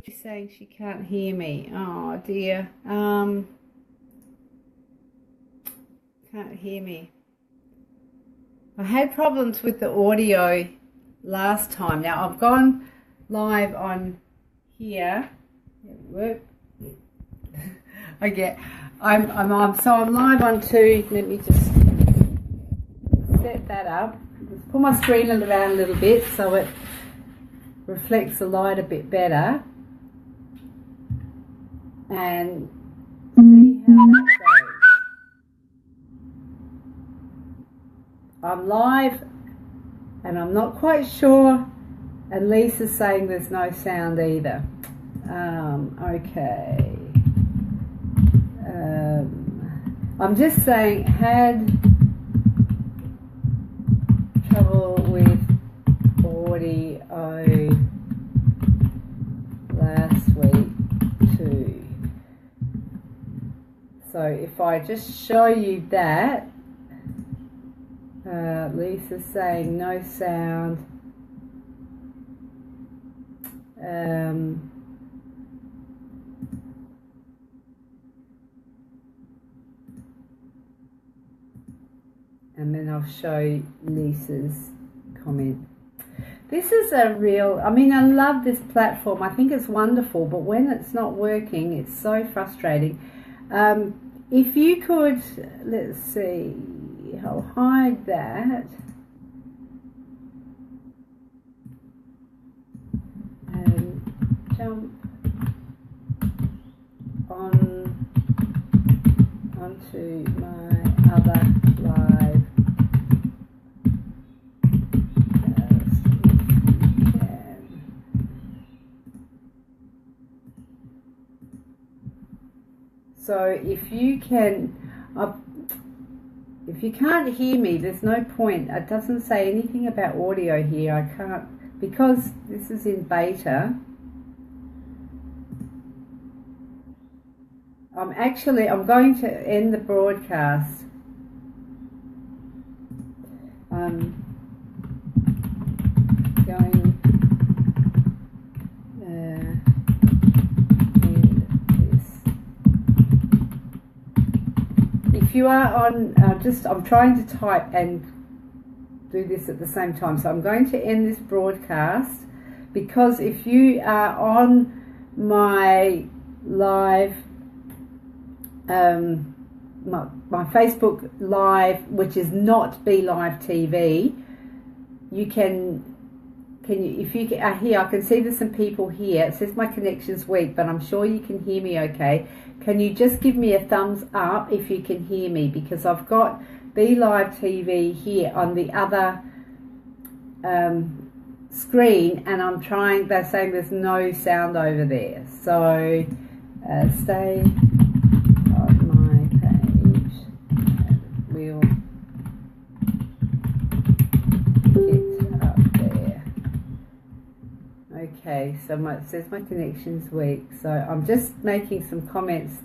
She's saying she can't hear me. Oh dear. Can't hear me. I had problems with the audio last time. Now I've gone live on here. I'm live on two. Let me just set that up. Just pull my screen around a little bit so it reflects the light a bit better, and see how that goes. I'm live and I'm not quite sure, and Lisa's saying there's no sound either. Okay. I'm just saying, had trouble with audio last week too. So if I just show you that, Lisa's saying no sound. And then I'll show Lisa's comment. This is a real, I mean, I love this platform. I think it's wonderful, but when it's not working, it's so frustrating. If you could, let's see, I'll hide that. And jump onto my other live. So if you can, if you can't hear me, there's no point. It doesn't say anything about audio here. I can't, because this is in beta. I'm going to end the broadcast. If you are on, I'm trying to type and do this at the same time. So I'm going to end this broadcast, because if you are on my live, my Facebook live, which is not Be Live TV, you can if you are here, I can see there's some people here. It says my connection's weak, but I'm sure you can hear me okay. Can you just give me a thumbs up if you can hear me? Because I've got Be Live TV here on the other screen, and they're saying there's no sound over there. So stay on my page and we'll get up there. Okay, so it says my connection's weak, so I'm just making some comments.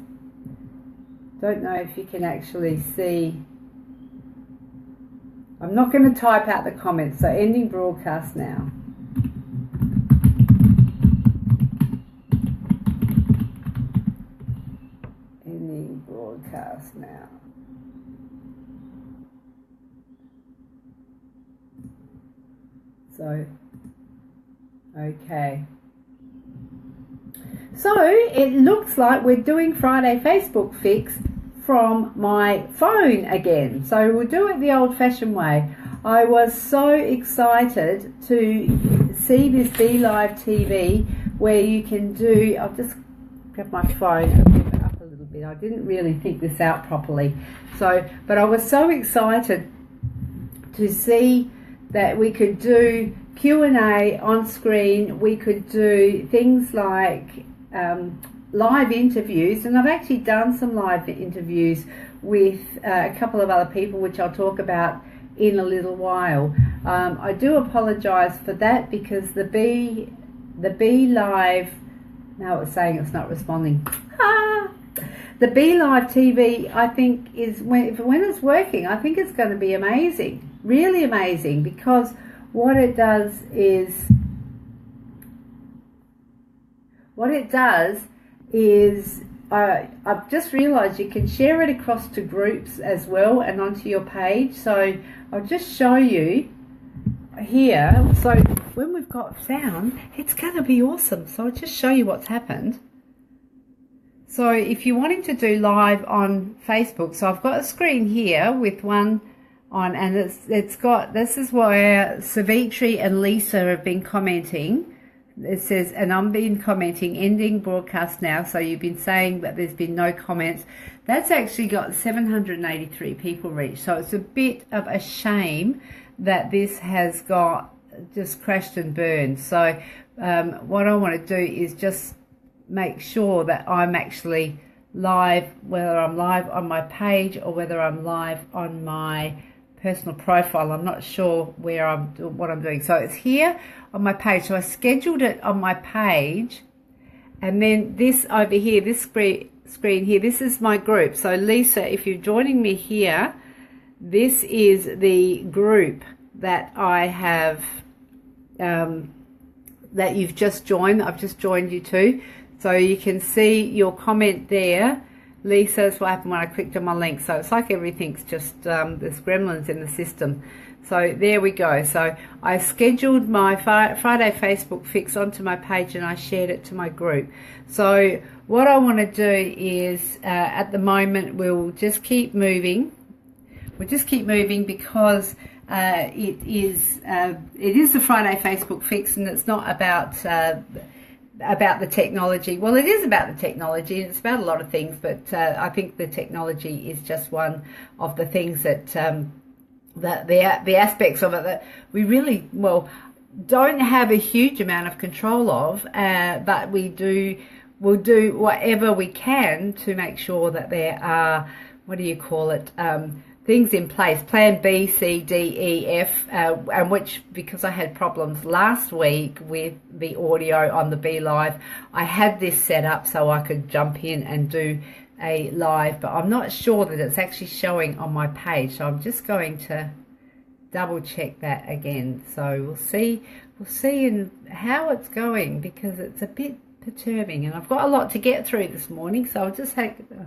Don't know if you can actually see. I'm not going to type out the comments, so ending broadcast now. Ending broadcast now. So, okay. So it looks like we're doing Friday Facebook Fix from my phone again. So we'll do it the old-fashioned way. I was so excited to see this Be Live TV where you can do, I'll just grab my phone and move it up a little bit. I didn't really think this out properly. But I was so excited to see that we could do Q&A on screen. We could do things like live interviews, and I've actually done some live interviews with a couple of other people, which I'll talk about in a little while. I do apologise for that, because the Be Live, now it's saying it's not responding. The Be Live TV, I think, is when it's working, I think it's going to be amazing, really amazing, because what it does is what it does is I've just realised you can share it across to groups as well and onto your page. So I'll just show you here. So when we've got sound, it's going to be awesome. So I'll just show you what's happened. So if you're wanting to do live on Facebook, so I've got a screen here with one on, and it's got, this is where Savitri and Lisa have been commenting. It says, and I've been commenting, ending broadcast now. So you've been saying that there's been no comments. That's actually got 783 people reached. So it's a bit of a shame that this has got just crashed and burned. So what I want to do is just make sure that I'm actually live, whether I'm live on my page or whether I'm live on my personal profile. I'm not sure what I'm doing. So it's here on my page. So I scheduled it on my page, and then this over here, this screen here, this is my group. So Lisa, if you're joining me here, this is the group that I have that you've just joined. I've just joined you to. So you can see your comment there. Lisa's what happened when I clicked on my link. So it's like everything's just, there's gremlins in the system. So there we go. So I scheduled my Friday Facebook fix onto my page and I shared it to my group. So what I want to do is, at the moment, we'll just keep moving. We'll just keep moving because it is the Friday Facebook fix, and it's not about the technology. Well, it is about the technology, and it's about a lot of things, but I think the technology is just one of the things that the aspects of it that we really, well, don't have a huge amount of control of, but we'll do whatever we can to make sure that there are, what do you call it, things in place, plan B, C, D, E, F, and which, because I had problems last week with the audio on the Be Live, I had this set up so I could jump in and do a live, but I'm not sure that it's actually showing on my page. So I'm just going to double check that again. So we'll see in how it's going, because it's a bit perturbing, and I've got a lot to get through this morning. So I'll just take a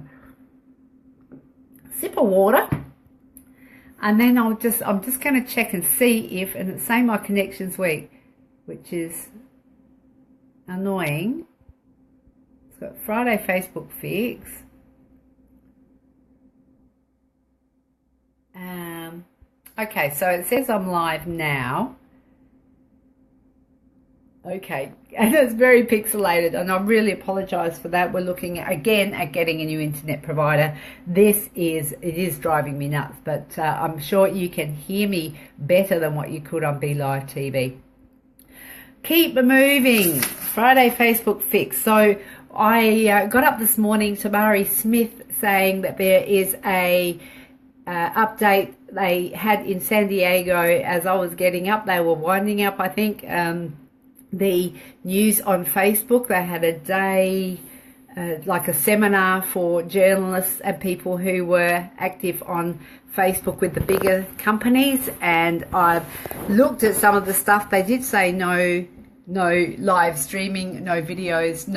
sip of water. And then I'm just going to check and see if, and it's saying my connection's weak, which is annoying. It's got Friday Facebook fix. Okay, so it says I'm live now. Okay, and it's very pixelated, and I really apologise for that. We're looking again at getting a new internet provider. It is driving me nuts, but I'm sure you can hear me better than what you could on Be Live TV. Keep moving. Friday Facebook fix. So I got up this morning to Murray Smith saying that there is a update they had in San Diego. As I was getting up, they were winding up, I think, the news on Facebook. They had a day, like a seminar for journalists and people who were active on Facebook with the bigger companies, and I've looked at some of the stuff. They did say no live streaming, no videos,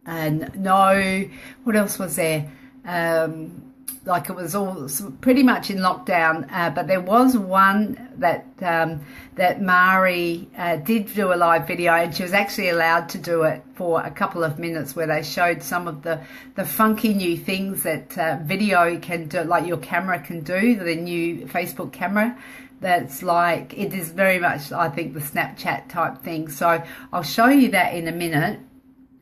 and no, what else was there? Like it was all pretty much in lockdown, but there was one that Mari did do a live video, and she was actually allowed to do it for a couple of minutes, where they showed some of the funky new things that video can do, like your camera can do, the new Facebook camera. That's like, it is very much, I think, the Snapchat type thing. So I'll show you that in a minute,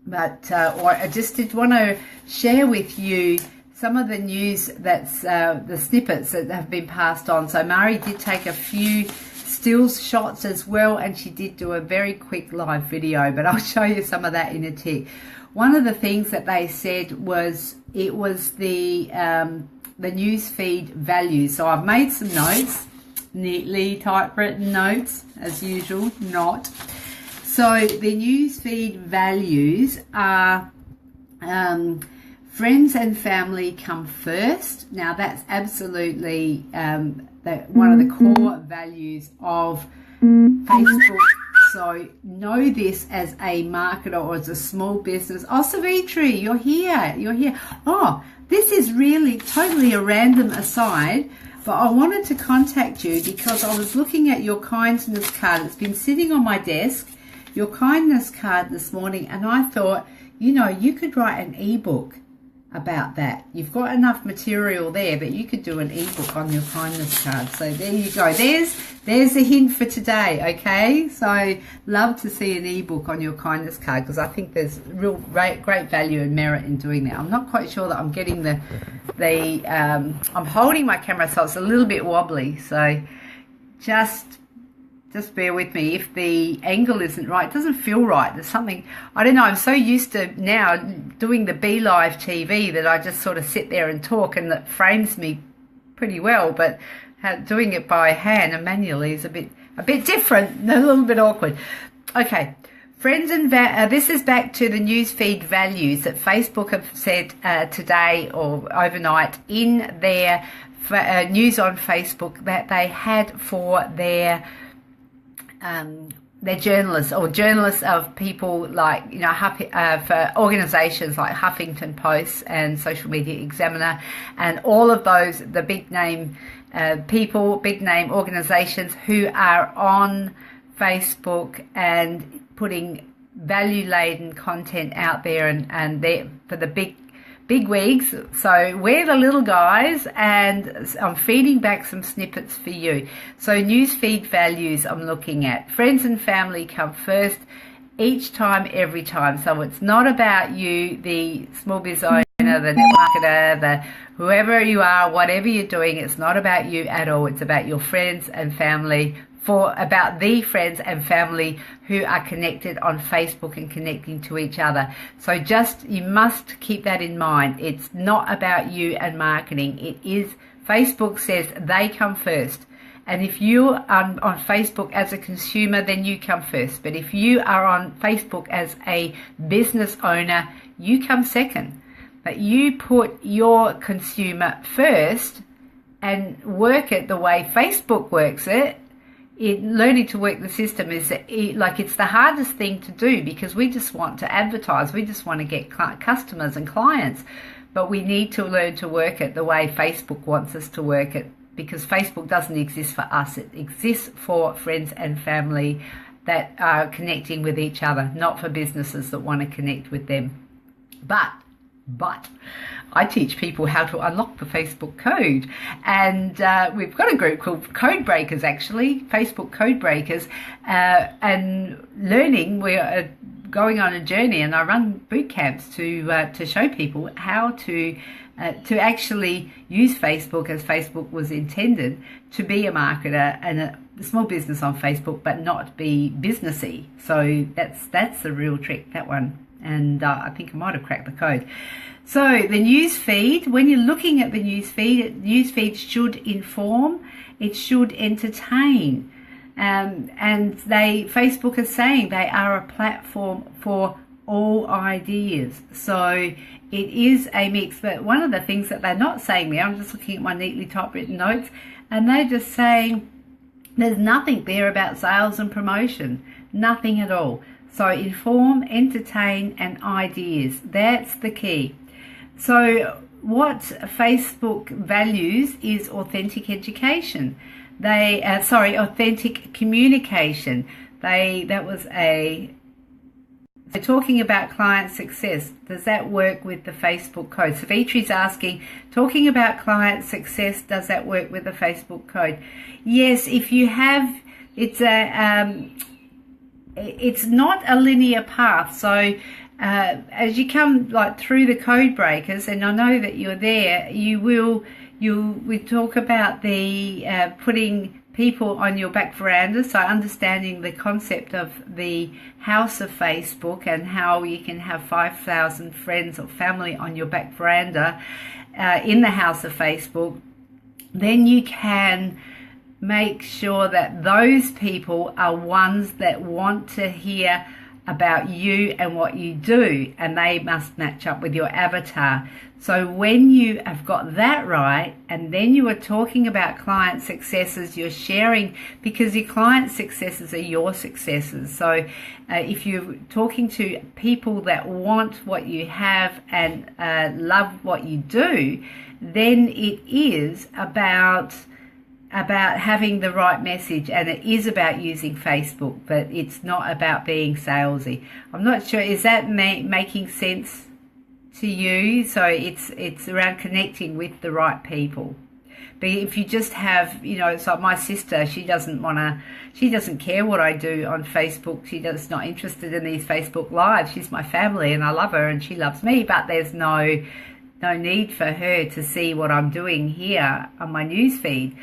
but I just did want to share with you some of the news that's the snippets that have been passed on. So Mari did take a few stills shots as well, and she did do a very quick live video, but I'll show you some of that in a tick. One of the things that they said was it was the news feed values. So I've made some notes, neatly typewritten notes as usual, not. So the news feed values are friends and family come first. Now that's absolutely one of the core values of Facebook So know this as a marketer or as a small business. Oh, Savitri, you're here. You're here. Oh, this is really totally a random aside, but I wanted to contact you because I was looking at your kindness card. It's been sitting on my desk, your kindness card this morning, and I thought, you know, you could write an ebook about that. You've got enough material there, but you could do an ebook on your kindness card. So there you go. There's a hint for today, okay? So love to see an ebook on your kindness card because I think there's real great value and merit in doing that. I'm not quite sure that I'm getting I'm holding my camera so it's a little bit wobbly, so just bear with me. If the angle isn't right, it doesn't feel right. There's something, I don't know, I'm so used to now doing the Be Live TV that I just sort of sit there and talk, and that frames me pretty well, but doing it by hand and manually is a bit different, a little bit awkward. Okay, friends and this is back to the newsfeed values that Facebook have said today or overnight in their news on Facebook that they had for their journalists or journalists of people like, you know, for organisations like Huffington Post and Social Media Examiner and all of those, the big name people, big name organisations who are on Facebook and putting value-laden content out there, and they're for the big wigs. So we're the little guys, and I'm feeding back some snippets for you. So newsfeed values I'm looking at. Friends and family come first each time, every time. So it's not about you, the small business owner, the net marketer, the whoever you are, whatever you're doing, it's not about you at all. It's about your friends and family, about the friends and family who are connected on Facebook and connecting to each other. So you must keep that in mind. It's not about you and marketing. It is, Facebook says they come first. And if you are on Facebook as a consumer, then you come first. But if you are on Facebook as a business owner, you come second. But you put your consumer first and work it the way Facebook works it. Learning to work the system is it's the hardest thing to do because we just want to advertise. We just want to get customers and clients, but we need to learn to work it the way Facebook wants us to work it, because Facebook doesn't exist for us. It exists for friends and family that are connecting with each other, not for businesses that want to connect with them. But I teach people how to unlock the Facebook code, and we've got a group called Code Breakers, actually, Facebook Code Breakers, and we're going on a journey, and I run boot camps to show people how to actually use Facebook as Facebook was intended, to be a marketer and a small business on Facebook, but not be businessy. So that's the real trick, that one. And I think I might have cracked the code. So the news feed, when you're looking at the news feed should inform, it should entertain. And Facebook is saying they are a platform for all ideas. So it is a mix. But one of the things that they're not saying there, I'm just looking at my neatly typewritten notes, and they're just saying there's nothing there about sales and promotion. Nothing at all. So inform, entertain, and ideas. That's the key. So what Facebook values is authentic education. Authentic communication. They're talking about client success. Does that work with the Facebook code? Savitri's asking, talking about client success, does that work with the Facebook code? Yes, if you have, it's not a linear path. So as you come through the code breakers, and I know that you're there, we talk about the putting people on your back veranda, so understanding the concept of the house of Facebook and how you can have 5,000 friends or family on your back veranda in the house of Facebook. Then you can make sure that those people are ones that want to hear about you and what you do, and they must match up with your avatar. So when you have got that right, and then you are talking about client successes, you're sharing, because your client successes are your successes. So if you're talking to people that want what you have and love what you do, then it is about having the right message, and it is about using Facebook, but it's not about being salesy. I'm not sure, is that making sense to you? So it's around connecting with the right people. But if you just have, you know, it's like my sister, she doesn't care what I do on Facebook. She's not interested in these Facebook lives. She's my family and I love her and she loves me, but there's no need for her to see what I'm doing here on my news feed.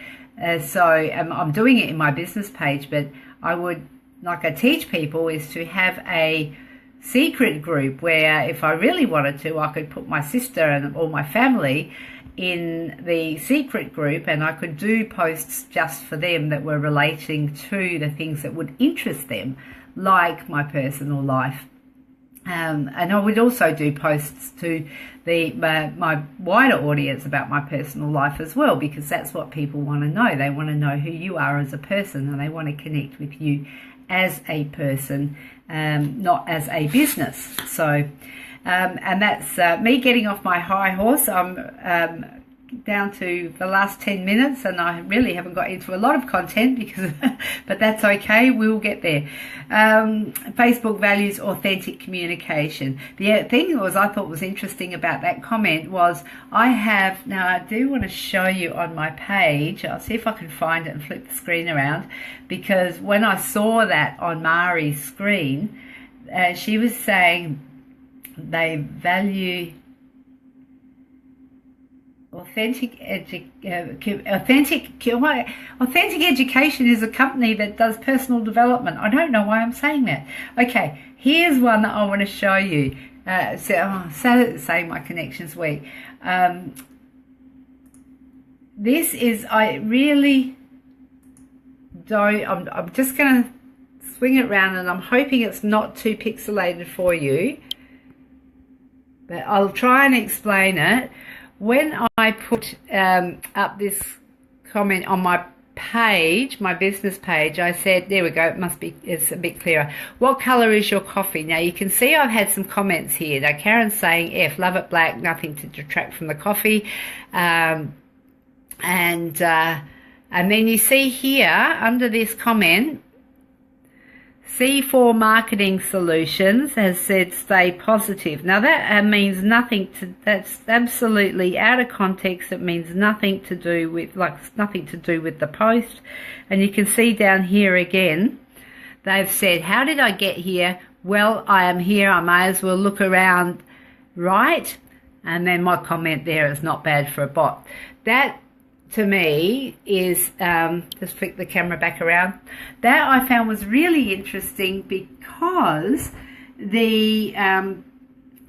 So I'm doing it in my business page, but I would, like I teach people, is to have a secret group where if I really wanted to, I could put my sister and all my family in the secret group, and I could do posts just for them that were relating to the things that would interest them, like my personal life. And I would also do posts to my wider audience about my personal life as well, because that's what people want to know. They want to know who you are as a person, and they want to connect with you as a person, not as a business. So, and that's me getting off my high horse. I'm down to the last 10 minutes and I really haven't got into a lot of content because but that's okay, we'll get there. Facebook values authentic communication. The thing was, I thought was interesting about that comment was, I do want to show you on my page. I'll see if I can find it and flip the screen around, because when I saw that on Mari's screen, she was saying they value Authentic Education is a company that does personal development. I don't know why I'm saying that. Okay, here's one that I want to show you. Say my connections week. This is, I really don't, I'm just going to swing it around, and I'm hoping it's not too pixelated for you, but I'll try and explain it. When I put up this comment on my page, my business page, I said, there we go, it's a bit clearer. What colour is your coffee? Now you can see I've had some comments here. Now Karen's saying, F, love it black, nothing to detract from the coffee. And then you see here under this comment, C4 Marketing Solutions has said stay positive. Now that means nothing to, that's absolutely out of context. It means nothing to do with, nothing to do with the post. And you can see down here again, they've said, how did I get here? Well, I am here, I may as well look around, right? And then my comment there is not bad for a bot. That to me is, just flick the camera back around, that I found was really interesting, because the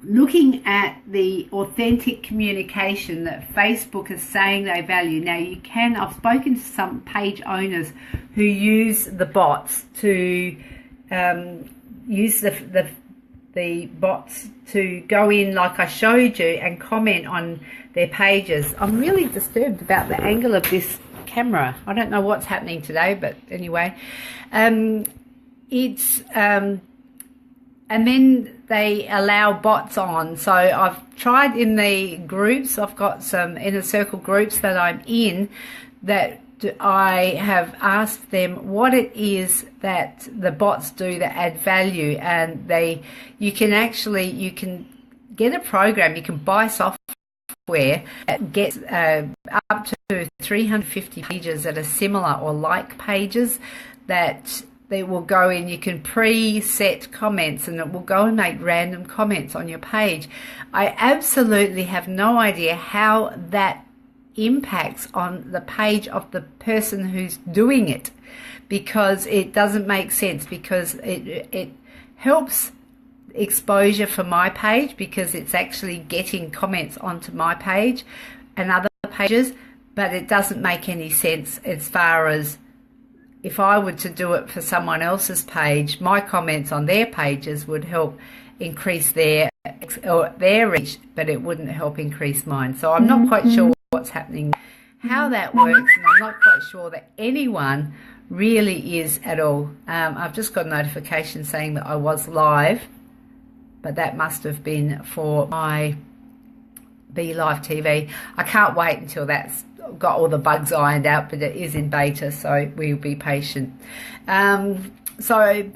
looking at the authentic communication that Facebook is saying they value. Now you can, I've spoken to some page owners who use the bots to use the bots to go in, like I showed you, and comment on their pages. I'm really disturbed about the angle of this camera. I don't know what's happening today, but anyway, it's and then they allow bots on. So I've tried in the groups, I've got some inner circle groups that I'm in, that I have asked them what it is that the bots do that add value, and you can get a program, you can buy software that gets up to 350 pages that are similar or like pages that they will go in. You can preset comments and it will go and make random comments on your page. I absolutely have no idea how that impacts on the page of the person who's doing it, because it doesn't make sense, because it helps exposure for my page, because it's actually getting comments onto my page and other pages, but it doesn't make any sense as far as if I were to do it for someone else's page, my comments on their pages would help increase their reach, but it wouldn't help increase mine. So I'm not quite sure what's happening, how that works, and I'm not quite sure that anyone really is at all. I've just got a notification saying that I was live, but that must have been for my Be Live TV. I can't wait until that's got all the bugs ironed out, but it is in beta, so we'll be patient. So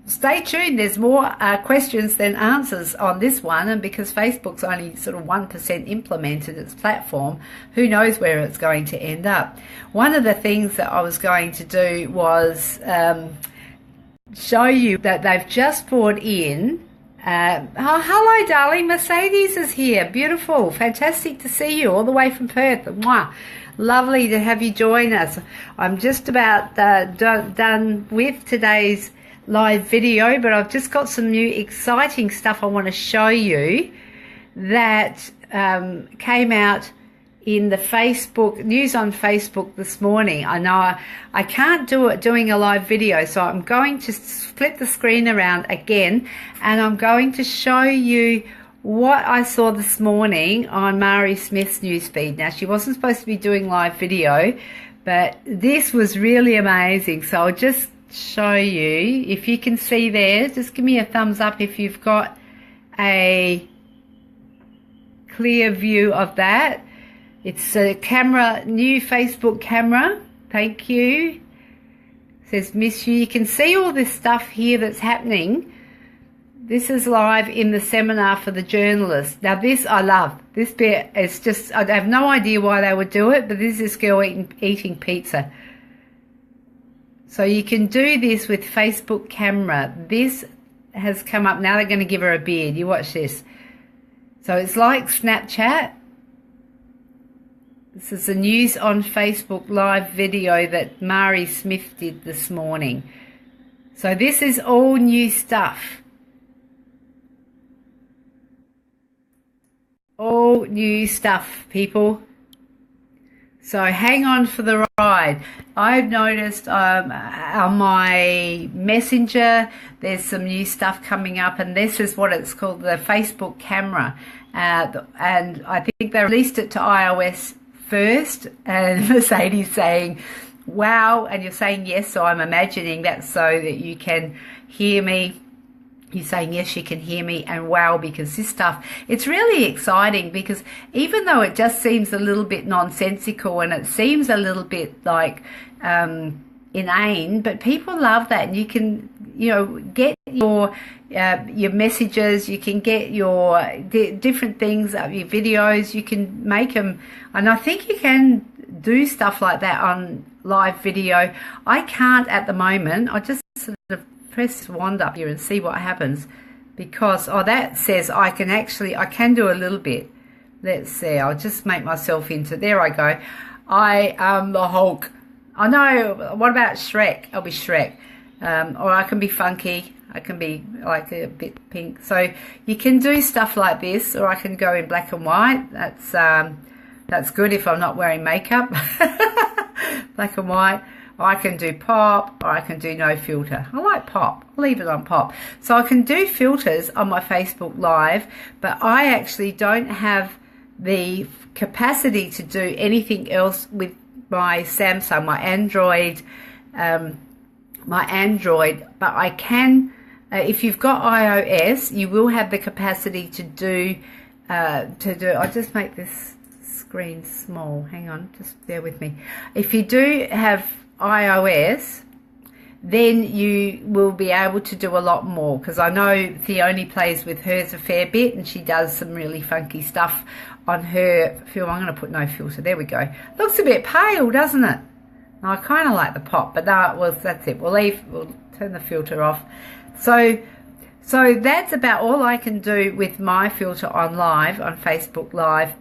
stay tuned. There's more questions than answers on this one, and because Facebook's only sort of 1% implemented its platform, who knows where it's going to end up. One of the things that I was going to do was show you that they've just brought in hello darling, Mercedes is here. Beautiful, fantastic to see you all the way from Perth. Mwah. Lovely to have you join us. I'm just about done with today's live video, but I've just got some new exciting stuff I want to show you that came out in the Facebook news on Facebook this morning. I know I can't do it doing a live video, so I'm going to flip the screen around again, and I'm going to show you what I saw this morning on Mari Smith's newsfeed. Now, she wasn't supposed to be doing live video, but this was really amazing. So I'll just show you. If you can see there, just give me a thumbs up if you've got a clear view of that. It's a camera, new Facebook camera. Thank you. It says miss you. You can see all this stuff here that's happening. This is live in the seminar for the journalists. Now this I love. This bit is just, I have no idea why they would do it, but this is girl eating pizza. So you can do this with Facebook camera. This has come up. Now they're going to give her a beard. You watch this. So it's like Snapchat. This is the news on Facebook live video that Mari Smith did this morning. So this is all new stuff. All new stuff, people. So hang on for the ride. I've noticed on my Messenger there's some new stuff coming up, and this is what it's called, the Facebook camera. And I think they released it to iOS first, and Mercedes saying, wow, and you're saying yes, so I'm imagining that's so that you can hear me. You're saying, yes, you can hear me, and wow, because this stuff, it's really exciting, because even though it just seems a little bit nonsensical and it seems a little bit like inane, but people love that. And you can, you know, get your messages, you can get your different things, your videos, you can make them, and I think you can do stuff like that on live video. I can't at the moment. I just sort of press wand up here and see what happens, because that says I can do a little bit. Let's see, I'll just make myself into, there I go. I am the Hulk. I know, what about Shrek? I'll be Shrek. Or I can be funky, I can be like a bit pink. So you can do stuff like this, or I can go in black and white. That's good if I'm not wearing makeup. Black and white. I can do pop, or I can do no filter. I like pop. I'll leave it on pop. So I can do filters on my Facebook Live, but I actually don't have the capacity to do anything else with my Samsung, my Android, but I can, if you've got iOS, you will have the capacity to do, I'll just make this screen small. Hang on, just bear with me. If you do have iOS, then you will be able to do a lot more, because I know Theoni plays with hers a fair bit, and she does some really funky stuff on her film. I'm going to put no filter. There we go. Looks a bit pale, doesn't it? I kind of like the pop, but no, well, that's it. We'll turn the filter off. So that's about all I can do with my filter on live, on Facebook Live.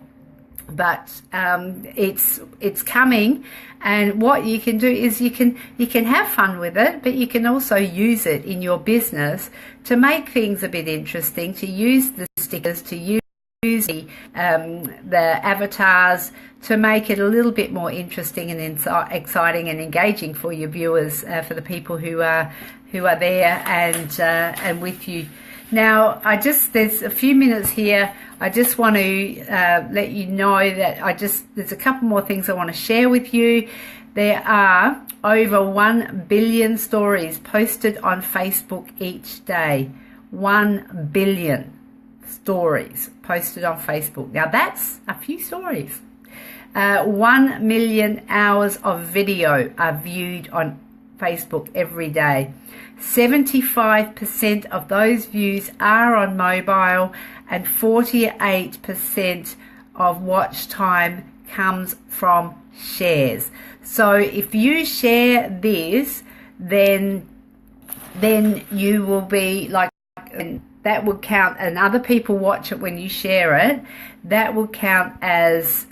But it's coming, and what you can do is you can have fun with it, but you can also use it in your business to make things a bit interesting, to use the stickers, to use the avatars to make it a little bit more interesting and exciting and engaging for your viewers, for the people who are there and with you. Now, there's a few minutes here. I just want to let you know that there's a couple more things I want to share with you. There are over 1 billion stories posted on Facebook each day. 1 billion stories posted on Facebook. Now that's a few stories. 1 million hours of video are viewed on Facebook every day. 75% of those views are on mobile, and 48% of watch time comes from shares. So if you share this, then you will be like, that will count, and other people watch it when you share it, that will count as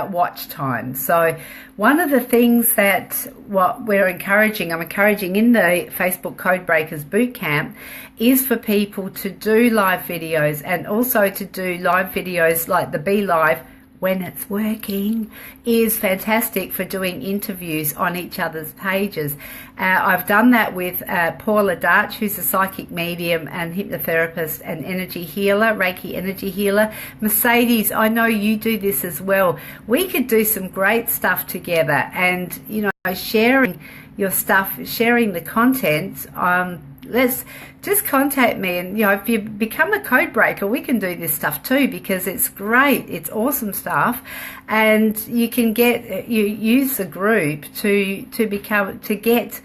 watch time. So one of the things that I'm encouraging in the Facebook Code Breakers Bootcamp is for people to do live videos, and also to do live videos like the Be Live when it's working is fantastic for doing interviews on each other's pages. I've done that with Paula Darch, who's a psychic medium and hypnotherapist and energy healer, Reiki energy healer. Mercedes, I know you do this as well. We could do some great stuff together, and sharing your stuff, sharing the content. Let's just contact me, and if you become a code breaker, we can do this stuff too, because it's great, it's awesome stuff, and you can use the group to get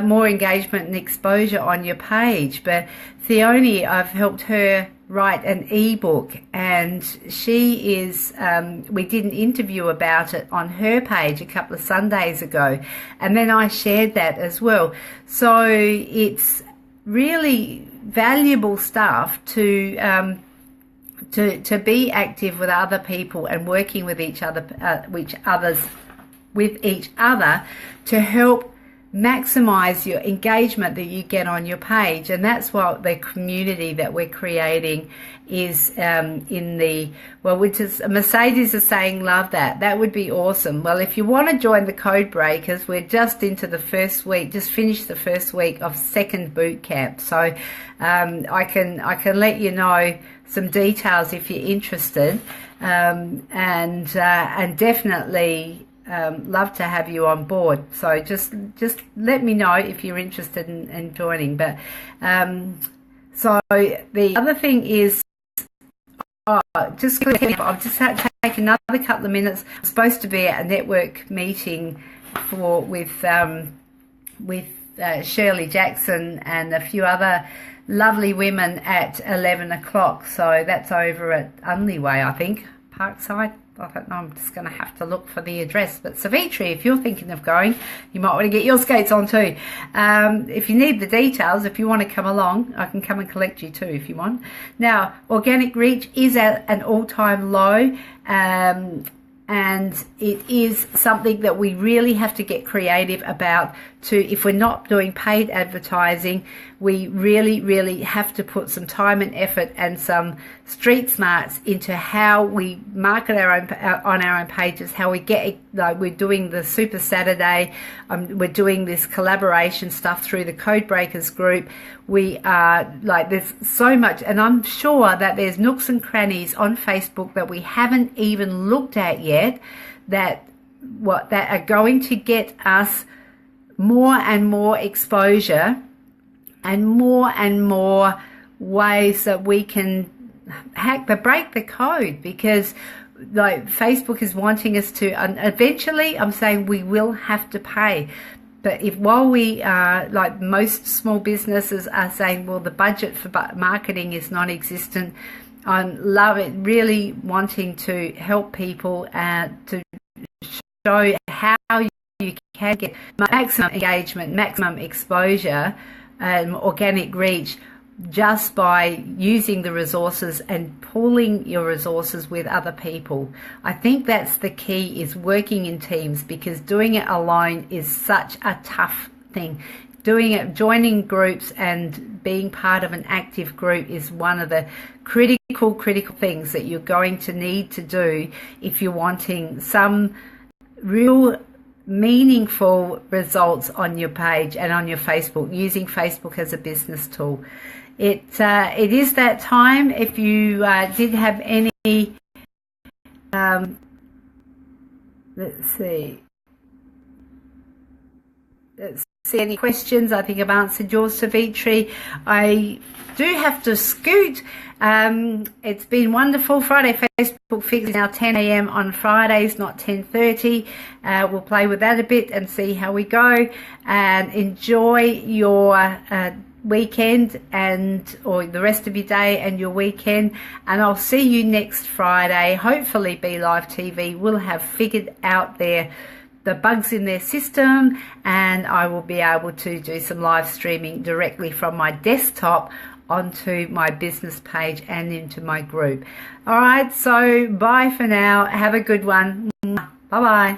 more engagement and exposure on your page. But Theone, I've helped her write an ebook, and she is we did an interview about it on her page a couple of Sundays ago, and then I shared that as well. So it's really valuable stuff to be active with other people and working with each other to help maximize your engagement that you get on your page. And that's what the community that we're creating is which is, Mercedes is saying, love that. That would be awesome. Well, if you want to join the Code Breakers, we're just into the first week, just finished the first week of second boot camp. So I can let you know some details if you're interested, and definitely love to have you on board. So just let me know if you're interested in joining. But so the other thing is, I've just had to take another couple of minutes. I'm supposed to be at a network meeting with Shirley Jackson and a few other lovely women at 11 o'clock. So that's over at Unley Way, I think, Parkside. I don't know, I'm just going to have to look for the address. But Savitri, if you're thinking of going, you might want to get your skates on too. If you need the details, if you want to come along, I can come and collect you too if you want. Now, organic reach is at an all-time low, and it is something that we really have to get creative about. If we're not doing paid advertising, we really have to put some time and effort and some street smarts into how we market on our own pages, how we get, like we're doing the Super Saturday, we're doing this collaboration stuff through the Code Breakers group. We are there's so much, and I'm sure that there's nooks and crannies on Facebook that we haven't even looked at yet that are going to get us more and more exposure and more ways that we can break the code, because Facebook is wanting us to, and eventually I'm saying we will have to pay. But while we are, most small businesses are saying, well, the budget for marketing is non-existent, I love it, really wanting to help people to show how you can get maximum engagement, maximum exposure, organic reach, just by using the resources and pooling your resources with other people. I think that's the key, is working in teams, because doing it alone is such a tough thing. doing it, joining groups and being part of an active group is one of the critical things that you're going to need to do if you're wanting some real meaningful results on your page and on your Facebook, using Facebook as a business tool. It is that time. If you did have any let's see any questions, I think I've answered yours, Savitri. I do have to scoot. It's been wonderful. Friday Facebook Fix is now 10 a.m. on Fridays, not 10:30. We'll play with that a bit and see how we go, and enjoy your weekend or the rest of your day and your weekend, and I'll see you next Friday. Hopefully Be Live TV will have figured out the bugs in their system, and I will be able to do some live streaming directly from my desktop onto my business page and into my group. All right, so bye for now. Have a good one. Bye bye.